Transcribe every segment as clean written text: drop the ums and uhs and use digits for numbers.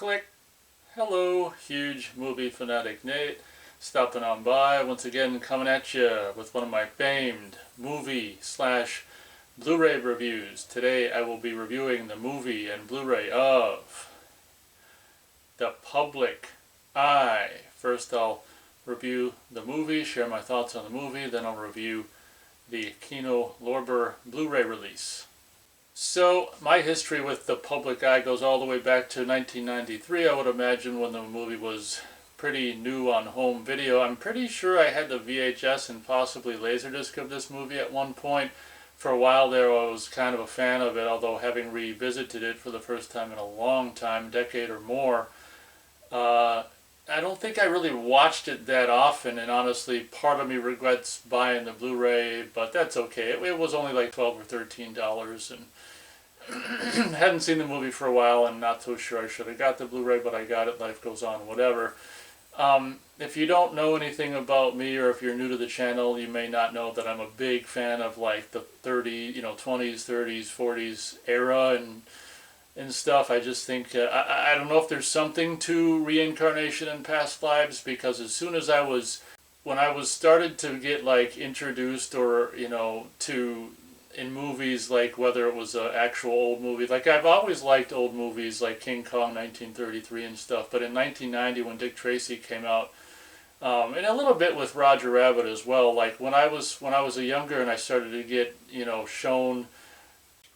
Click. Hello, huge movie fanatic Nate, stopping on by once again, coming at you with one of my famed movie slash Blu-ray reviews. Today I will be reviewing the movie and Blu-ray of The Public Eye. First I'll review the movie, share my thoughts on the movie, then I'll review the Kino Lorber Blu-ray release. So, my history with The Public Eye goes all the way back to 1993, I would imagine, when the movie was pretty new on home video. I'm pretty sure I had the VHS and possibly Laserdisc of this movie at one point. For a while there I was kind of a fan of it, although having revisited it for the first time in a long time, decade or more, I don't think I really watched it that often, and honestly part of me regrets buying the Blu-ray, but that's okay. It was only like $12 or $13, and hadn't seen the movie for a while and not so sure I should have got the Blu-ray, but I got it. Life goes on, whatever. If you don't know anything about me, or if you're new to the channel, you may not know that I'm a big fan of like the 20s, 30s, 40s era and stuff. I just think, I don't know if there's something to reincarnation and past lives, because as soon as when I was started to get like introduced or, to in movies, like whether it was an actual old movie, like I've always liked old movies like King Kong 1933 and stuff, but in 1990 when Dick Tracy came out, and a little bit with Roger Rabbit as well, like when I was a younger and I started to get, shown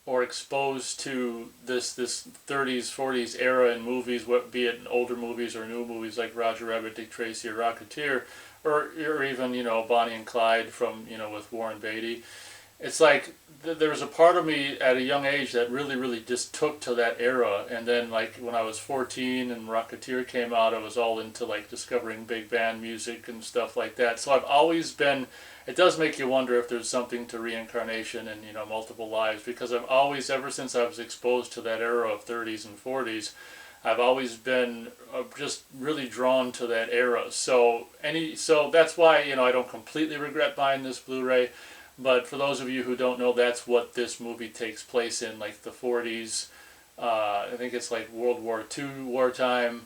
or exposed to this 30s, 40s era in movies, be it in older movies or new movies like Roger Rabbit, Dick Tracy, or Rocketeer, or even, Bonnie and Clyde from, with Warren Beatty. It's like there was a part of me at a young age that really just took to that era, and then like when I was 14 and Rocketeer came out, I was all into like discovering big band music and stuff like that. So I've always been, it does make you wonder if there's something to reincarnation and multiple lives, because I've always, ever since I was exposed to that era of 30s and 40s, I've always been just really drawn to that era. So that's why I don't completely regret buying this Blu-ray. But for those of you who don't know, that's what this movie takes place in, like the 40s. I think it's like World War II wartime.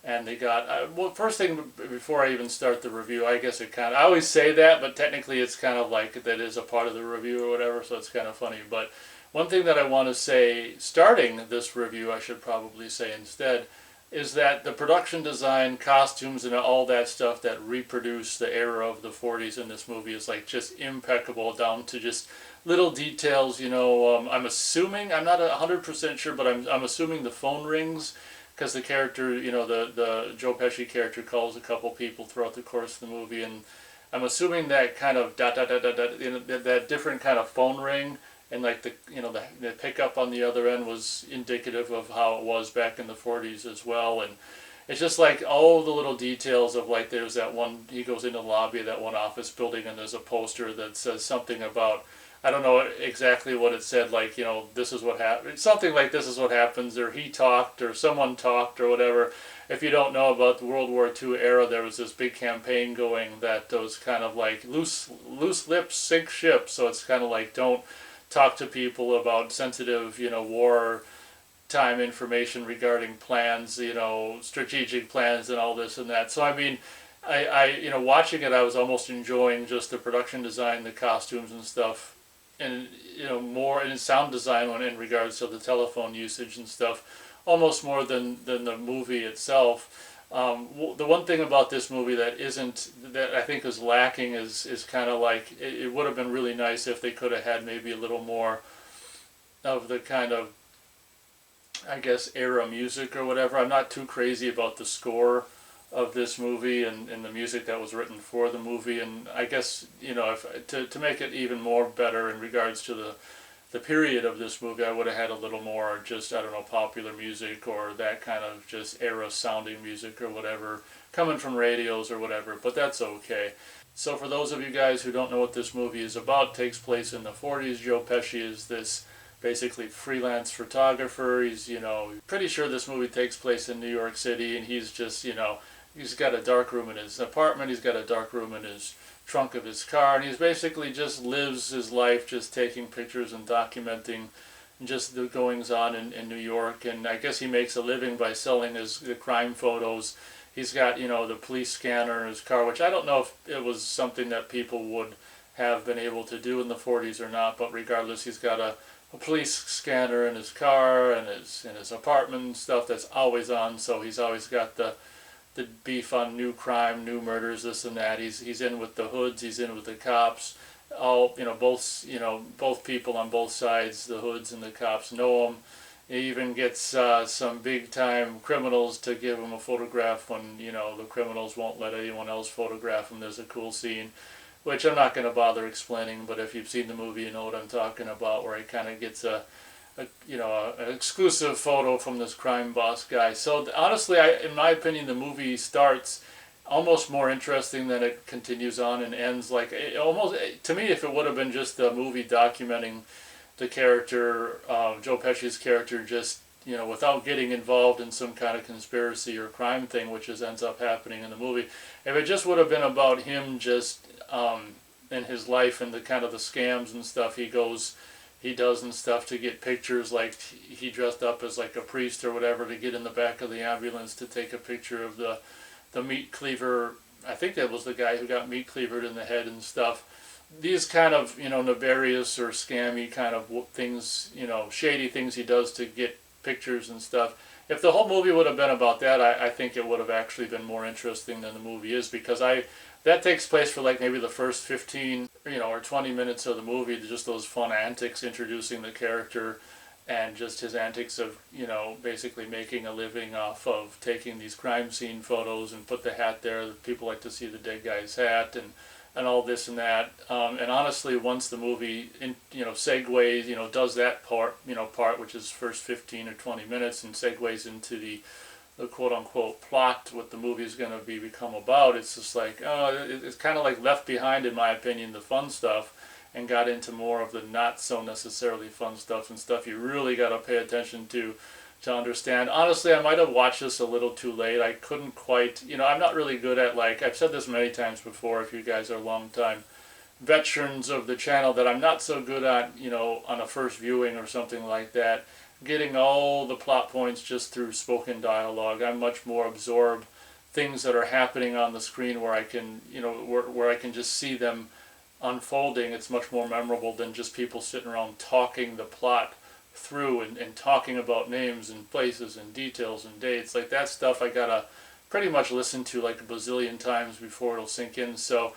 And they got, well, first thing before I even start the review, I guess I always say that, but technically it's kind of like that is a part of the review or whatever, so it's kind of funny. But one thing that I want to say, starting this review, I should probably say instead, is that the production design, costumes, and all that stuff that reproduce the era of the 40s in this movie is like just impeccable, down to just little details. I'm assuming, I'm not 100% sure, but I'm assuming the phone rings, because the character, the Joe Pesci character calls a couple people throughout the course of the movie, and I'm assuming that kind of that different kind of phone ring, and like the pickup on the other end was indicative of how it was back in the 40s as well. And it's just like all the little details of, like, there's that one, he goes into the lobby of that one office building and there's a poster that says something about, I don't know exactly what it said, like, this is what happened, something like this is what happens, or he talked, or someone talked, or whatever. If you don't know about the World War II era, there was this big campaign going that was kind of like loose lips sink ships. So it's kind of like, don't talk to people about sensitive, war time information regarding plans, strategic plans and all this and that. So I mean, I watching it, I was almost enjoying just the production design, the costumes and stuff, and more in sound design in regards to the telephone usage and stuff, almost more than the movie itself. The one thing about this movie that I think is lacking is kind of like, it would have been really nice if they could have had maybe a little more of the kind of, I guess, era music or whatever. I'm not too crazy about the score of this movie and the music that was written for the movie, and I guess if to make it even more better in regards to the period of this movie, I would have had a little more just, I don't know, popular music or that kind of just era sounding music or whatever, coming from radios or whatever, but that's okay. So for those of you guys who don't know what this movie is about, it takes place in the 40s. Joe Pesci is this basically freelance photographer. He's, pretty sure this movie takes place in New York City, and he's just, he's got a dark room in his apartment, he's got a dark room in his trunk of his car, and he's basically just lives his life just taking pictures and documenting just the goings on in New York. And I guess he makes a living by selling the crime photos. He's got, the police scanner in his car, which I don't know if it was something that people would have been able to do in the 40s or not, but regardless, he's got a police scanner in his car and in his apartment and stuff that's always on, so he's always got the beef on new crime, new murders, this and that. He's in with the hoods, he's in with the cops. All both people on both sides, the hoods and the cops, know him. He even gets some big time criminals to give him a photograph when the criminals won't let anyone else photograph him. There's a cool scene, which I'm not going to bother explaining, but if you've seen the movie, you know what I'm talking about, where he kind of gets an exclusive photo from this crime boss guy. So honestly, in my opinion, the movie starts almost more interesting than it continues on and ends. Like, almost, to me, if it would have been just a movie documenting the character, Joe Pesci's character, just without getting involved in some kind of conspiracy or crime thing, which ends up happening in the movie. If it just would have been about him just in his life and the kind of the scams and stuff he does and stuff to get pictures, like he dressed up as like a priest or whatever to get in the back of the ambulance to take a picture of the meat cleaver. I think that was the guy who got meat cleavered in the head and stuff. These kind of, nefarious or scammy kind of things, shady things he does to get pictures and stuff. If the whole movie would have been about that, I think it would have actually been more interesting than the movie is, because that takes place for like maybe the first 15, or 20 minutes of the movie, just those fun antics introducing the character and just his antics of, basically making a living off of taking these crime scene photos and put the hat there. People like to see the dead guy's hat and all this and that. And honestly, once the movie, segues, does that part, which is first 15 or 20 minutes, and segues into the quote-unquote plot, what the movie is going to become about, it's just like, it's kind of like left behind, in my opinion, the fun stuff, and got into more of the not so necessarily fun stuff and stuff you really got to pay attention to understand. Honestly, I might have watched this a little too late. I couldn't quite, I'm not really good at, like, I've said this many times before, if you guys are long-time veterans of the channel, that I'm not so good at, on a first viewing or something like that, getting all the plot points just through spoken dialogue. I'm much more absorb things that are happening on the screen where I can, where I can just see them unfolding. It's much more memorable than just people sitting around talking the plot through and talking about names and places and details and dates. Like, that stuff I gotta pretty much listen to like a bazillion times before it'll sink in. So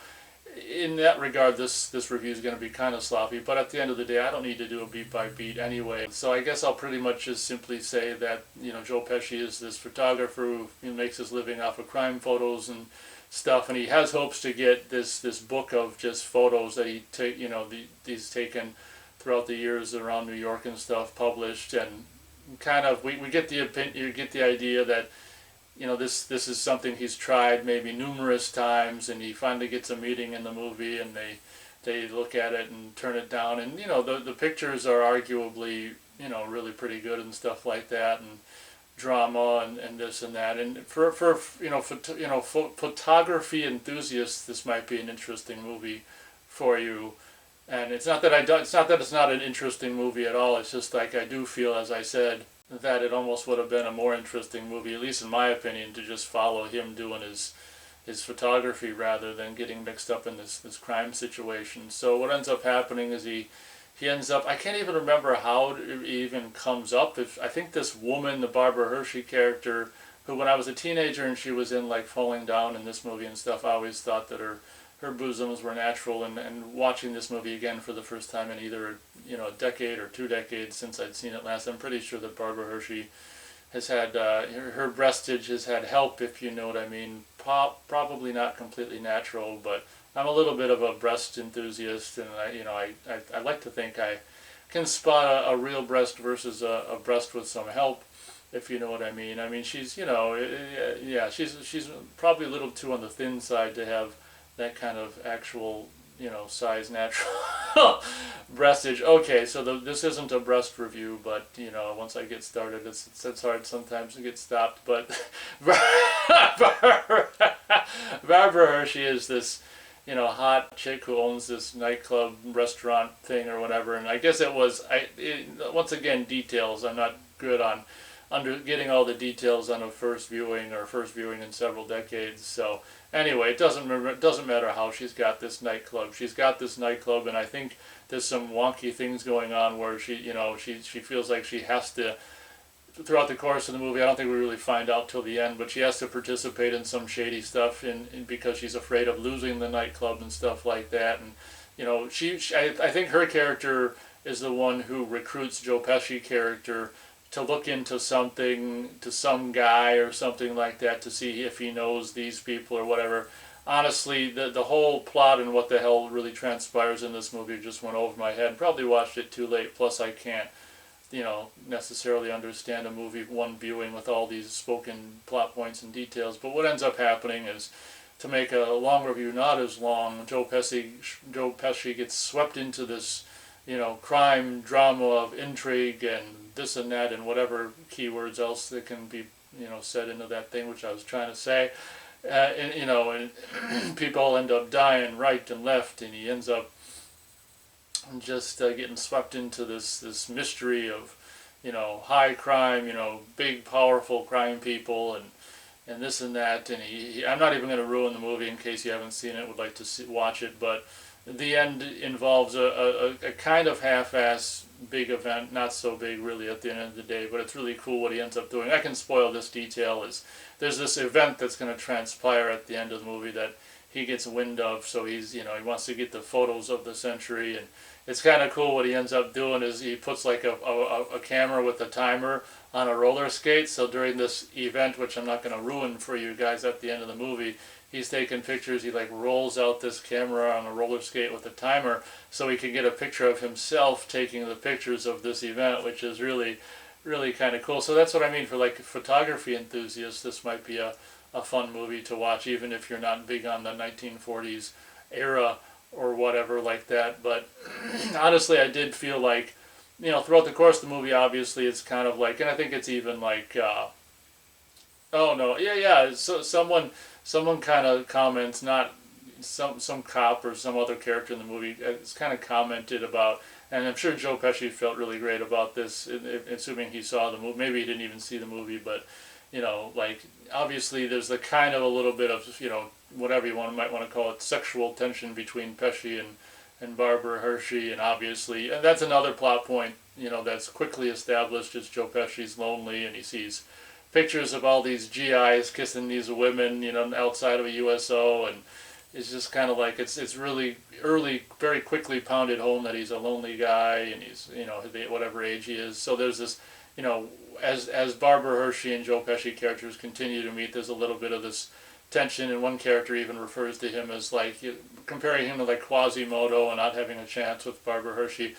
in that regard, this review is going to be kind of sloppy, but at the end of the day, I don't need to do a beat by beat anyway. So I guess I'll pretty much just simply say that, Joe Pesci is this photographer who makes his living off of crime photos and stuff, and he has hopes to get this book of just photos that he's taken throughout the years around New York and stuff published. And kind of we get the opinion, you get the idea that this is something he's tried maybe numerous times, and he finally gets a meeting in the movie, and they look at it and turn it down, and the pictures are arguably really pretty good and stuff like that, and drama and this and that. And for photography enthusiasts, this might be an interesting movie for you. And it's not that it's not an interesting movie at all. It's just like I do feel, as I said, that it almost would have been a more interesting movie, at least in my opinion, to just follow him doing his photography rather than getting mixed up in this crime situation. So what ends up happening is he ends up, I can't even remember how it even comes up. I think this woman, the Barbara Hershey character, who when I was a teenager and she was in like Falling Down in this movie and stuff, I always thought that her bosoms were natural, and watching this movie again for the first time in either a decade or 2 decades since I'd seen it last, I'm pretty sure that Barbara Hershey has had her breastage has had help, if you know what I mean. Probably not completely natural, but I'm a little bit of a breast enthusiast, and I like to think I can spot a real breast versus a breast with some help, if you know what I mean. I mean, she's she's probably a little too on the thin side to have that kind of actual, size natural breastage. Okay, so this isn't a breast review, but, once I get started, it's hard sometimes to get stopped. But Barbara Hershey is this, hot chick who owns this nightclub restaurant thing or whatever. And I guess it was once again, details. I'm not good on getting all the details on a first viewing or first viewing in several decades. So anyway, it doesn't matter how she's got this nightclub. She's got this nightclub, and I think there's some wonky things going on where she feels like she has to, throughout the course of the movie, I don't think we really find out till the end, but she has to participate in some shady stuff because she's afraid of losing the nightclub and stuff like that. And I think her character is the one who recruits Joe Pesci character to look into something, to some guy or something like that, to see if he knows these people or whatever. Honestly, the whole plot and what the hell really transpires in this movie just went over my head. Probably watched it too late, plus I can't necessarily understand a movie one viewing with all these spoken plot points and details. But what ends up happening is, to make a long review not as long, Joe Pesci gets swept into this, crime drama of intrigue and this and that and whatever keywords else that can be, said into that thing, which I was trying to say. And people end up dying right and left, and he ends up just getting swept into this mystery of, high crime, big powerful crime people and this and that. And I'm not even going to ruin the movie in case you haven't seen it, would like to watch it, but the end involves a kind of half-ass big event, not so big really at the end of the day, but it's really cool what he ends up doing. I can spoil this detail. Is there's this event that's going to transpire at the end of the movie that he gets wind of, so he's, he wants to get the photos of the century, and it's kind of cool. What he ends up doing is he puts like a camera with a timer on a roller skate, so during this event, which I'm not going to ruin for you guys at the end of the movie, he's taking pictures. He like rolls out this camera on a roller skate with a timer so he can get a picture of himself taking the pictures of this event, which is really, really kind of cool. So that's what I mean for like photography enthusiasts. This might be a fun movie to watch, even if you're not big on the 1940s era or whatever like that. But honestly, I did feel like, throughout the course of the movie, obviously it's kind of like, and I think it's even like, oh no, yeah, so someone kind of comments, not some cop or some other character in the movie, it's kind of commented about, and I'm sure Joe Pesci felt really great about this, assuming he saw the movie. Maybe he didn't even see the movie, but like obviously there's a kind of a little bit of whatever you might want to call it, sexual tension between Pesci and Barbara Hershey, and obviously, and that's another plot point that's quickly established. Is Joe Pesci's lonely, and he sees pictures of all these GIs kissing these women, outside of a USO, and it's just kind of like it's really early, very quickly pounded home that he's a lonely guy, and he's whatever age he is. So there's this, as Barbara Hershey and Joe Pesci characters continue to meet, there's a little bit of this tension, and one character even refers to him as like comparing him to like Quasimodo and not having a chance with Barbara Hershey.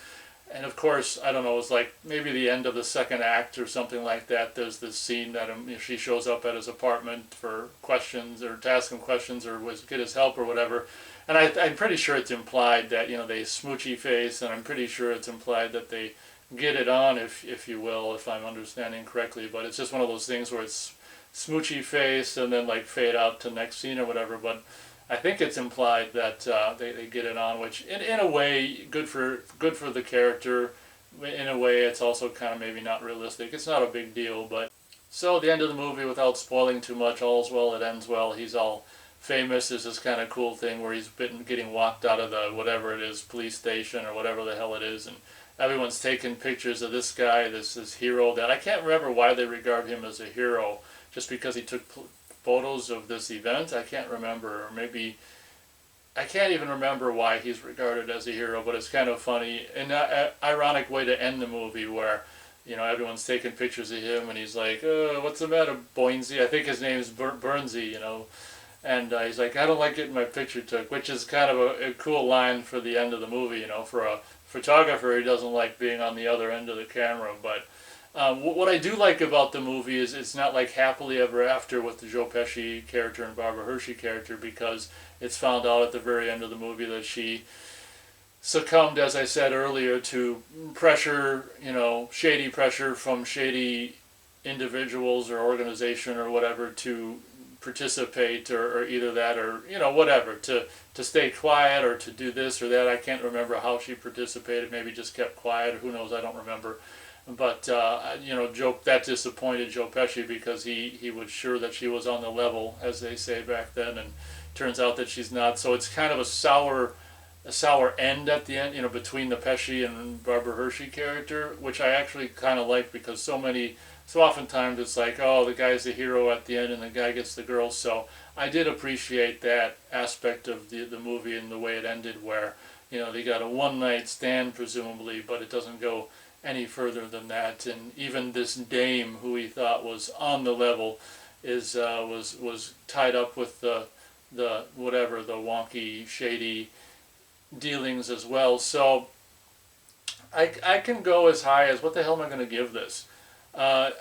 And of course, I don't know, it's like maybe the end of the second act or something like that. There's this scene that she shows up at his apartment for questions, or to ask him questions, or get his help or whatever. And I'm pretty sure it's implied that they smoochy face, and I'm pretty sure it's implied that they get it on, if you will, if I'm understanding correctly. But it's just one of those things where it's smoochy face and then like fade out to next scene or whatever. But I think it's implied that they get it on, which in a way good for the character. In a way, it's also kind of maybe not realistic. It's not a big deal, but so the end of the movie, without spoiling too much, all's well that ends well. He's all famous. There's this kind of cool thing where he's getting walked out of the whatever it is, police station or whatever the hell it is, and everyone's taking pictures of this guy, this hero that I can't remember why they regard him as a hero, just because he took photos of this event. I can't remember, or maybe I can't even remember why he's regarded as a hero, but it's kind of funny, an ironic way to end the movie where everyone's taking pictures of him and he's like, what's the matter, Boinsey? I think his name's Burnsy, and he's like, I don't like getting my picture took, which is kind of a cool line for the end of the movie. For a photographer, he doesn't like being on the other end of the camera. But what I do like about the movie is it's not like happily ever after with the Joe Pesci character and Barbara Hershey character, because it's found out at the very end of the movie that she succumbed, as I said earlier, to pressure, shady pressure from shady individuals or organization or whatever to participate, or either that, or whatever, to stay quiet or to do this or that. I can't remember how she participated. Maybe just kept quiet, or who knows, I don't remember. But that disappointed Joe Pesci, because he was sure that she was on the level, as they say back then, and turns out that she's not. So it's kind of a sour end at the end, between the Pesci and Barbara Hershey character, which I actually kind of like, because so oftentimes it's like, oh, the guy's the hero at the end and the guy gets the girl. So I did appreciate that aspect of the movie and the way it ended, where they got a one night stand presumably, but it doesn't go any further than that. And even this dame, who he thought was on the level, was tied up with the wonky, shady dealings as well. So I can go as high as, what the hell am I going to give this? Yeah,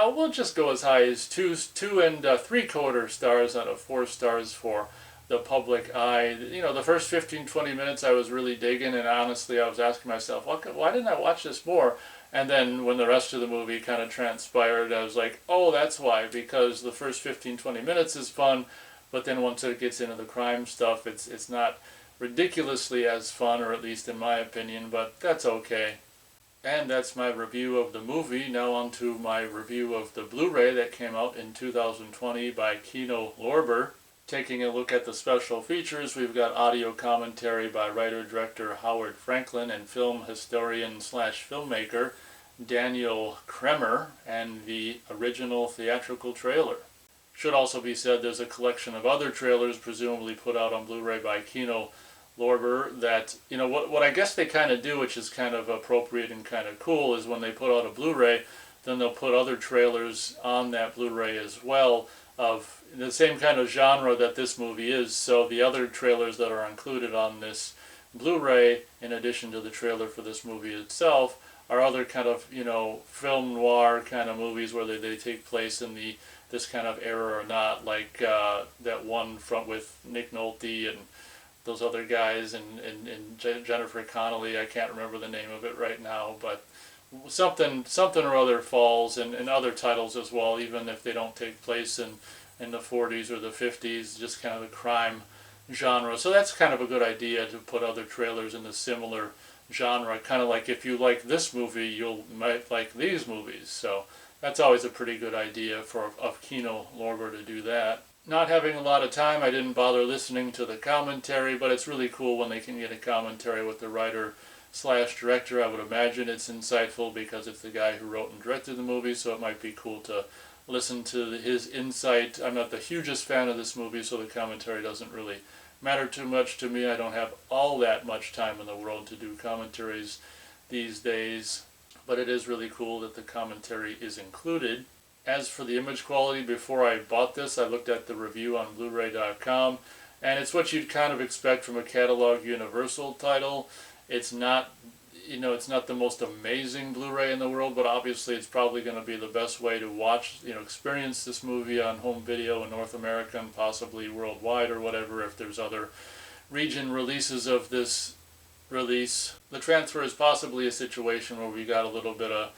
we'll just go as high as 2 3/4 stars out of 4 stars for the public eye. The first 15-20 minutes I was really digging, and honestly I was asking myself, why didn't I watch this more? And then when the rest of the movie kind of transpired, I was like, oh, that's why, because the first 15-20 minutes is fun, but then once it gets into the crime stuff, it's not ridiculously as fun, or at least in my opinion, but that's okay. And that's my review of the movie. Now on to my review of the Blu-ray that came out in 2020 by Kino Lorber. Taking a look at the special features, we've got audio commentary by writer-director Howard Franklin and film historian/filmmaker Daniel Kremer, and the original theatrical trailer. Should also be said, there's a collection of other trailers presumably put out on Blu-ray by Kino Lorber that, what I guess they kind of do, which is kind of appropriate and kind of cool, is when they put out a Blu-ray, then they'll put other trailers on that Blu-ray as well, of the same kind of genre that this movie is. So the other trailers that are included on this Blu-ray, in addition to the trailer for this movie itself, are other kind of, film noir kind of movies, whether they take place in this kind of era or not, like that one with Nick Nolte and those other guys, and Jennifer Connelly. I can't remember the name of it right now, but something or other falls, and other titles as well, even if they don't take place in the 40s or the 50s, just kind of the crime genre. So that's kind of a good idea, to put other trailers in the similar genre, kind of like, if you like this movie, you might like these movies. So that's always a pretty good idea of Kino Lorber to do that. Not having a lot of time, I didn't bother listening to the commentary, but it's really cool when they can get a commentary with the writer/director. I would imagine it's insightful, because it's the guy who wrote and directed the movie, so it might be cool to listen to his insight. I'm not the hugest fan of this movie, so the commentary doesn't really matter too much to me. I don't have all that much time in the world to do commentaries these days, but it is really cool that the commentary is included. As for the image quality, before I bought this, I looked at the review on Blu-ray.com, and it's what you'd kind of expect from a catalog Universal title. It's not, it's not the most amazing Blu-ray in the world, but obviously it's probably going to be the best way to watch, experience this movie on home video in North America and possibly worldwide or whatever, if there's other region releases of this release. The transfer is possibly a situation where we got a little bit of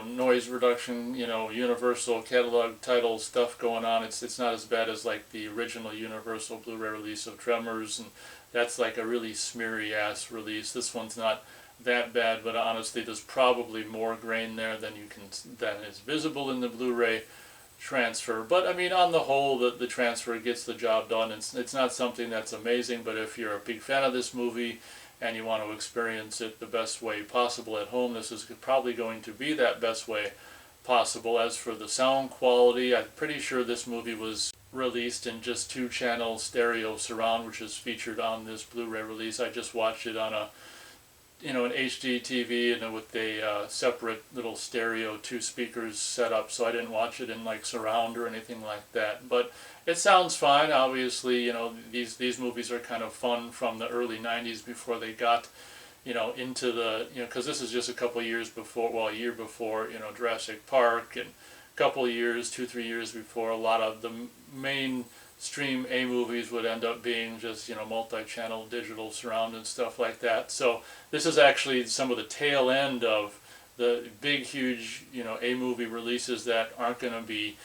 noise reduction, Universal catalog title stuff going on. It's not as bad as like the original Universal Blu-ray release of Tremors, and that's like a really smeary ass release. This one's not that bad, but honestly there's probably more grain there than is visible in the Blu-ray transfer. But I mean, on the whole, the transfer gets the job done. It's not something that's amazing, but if you're a big fan of this movie and you want to experience it the best way possible at home, this is probably going to be that best way possible. As for the sound quality, I'm pretty sure this movie was released in just 2-channel stereo surround, which is featured on this Blu-ray release. I just watched it on an HD TV, and with a separate little stereo 2 speakers set up, so I didn't watch it in like surround or anything like that. But it sounds fine. Obviously, these movies are kind of fun from the early 90s, before they got into the, because this is just a couple years before, well, a year before, Jurassic Park, and a couple of years, 2-3 years before a lot of the mainstream A movies would end up being just, multi-channel digital surround and stuff like that. So this is actually some of the tail end of the big, huge, A-movie releases that aren't going to be,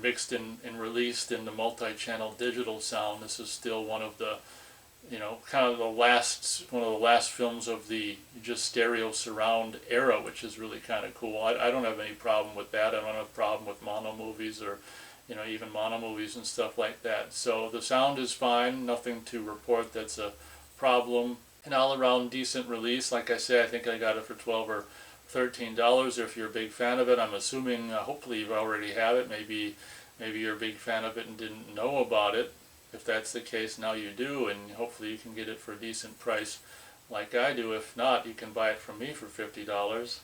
mixed and released in the multi-channel digital sound. This is still one of the, kind of one of the last films of the just stereo surround era, which is really kind of cool. I don't have any problem with that. I don't have a problem with mono movies or, even mono movies and stuff like that. So the sound is fine. Nothing to report that's a problem. An all-around decent release. Like I say, I think I got it for $12 or $13. If you're a big fan of it, I'm assuming, hopefully you already have it. Maybe you're a big fan of it and didn't know about it. If that's the case, now you do, and hopefully you can get it for a decent price like I do. If not, you can buy it from me for $50.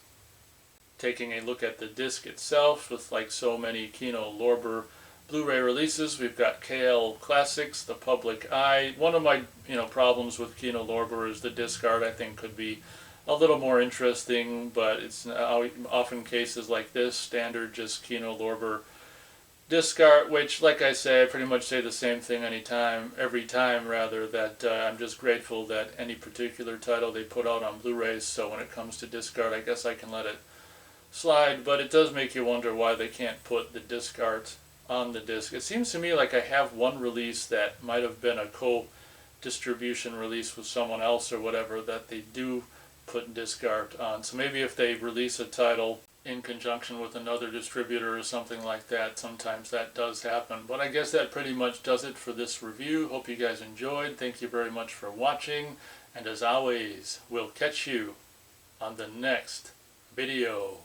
Taking a look at the disc itself, with like so many Kino Lorber Blu-ray releases, we've got KL Classics, The Public Eye. One of my problems with Kino Lorber is the disc art. I think could be a little more interesting, but it's often cases like this, standard just Kino Lorber disc art, which, like I say, I pretty much say the same thing every time, that I'm just grateful that any particular title they put out on Blu-rays, so when it comes to disc art, I guess I can let it slide, but it does make you wonder why they can't put the disc art on the disc. It seems to me like I have one release that might have been a co-distribution release with someone else or whatever that they do put disc art on. So maybe if they release a title in conjunction with another distributor or something like that, sometimes that does happen. But I guess that pretty much does it for this review. Hope you guys enjoyed. Thank you very much for watching. And as always, we'll catch you on the next video.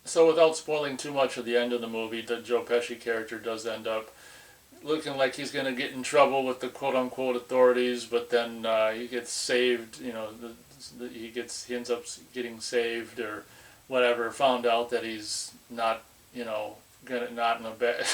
So without spoiling too much of the end of the movie, the Joe Pesci character does end up looking like he's going to get in trouble with the quote-unquote authorities, but then he gets saved, he ends up getting saved or whatever, found out that he's not, not in a bad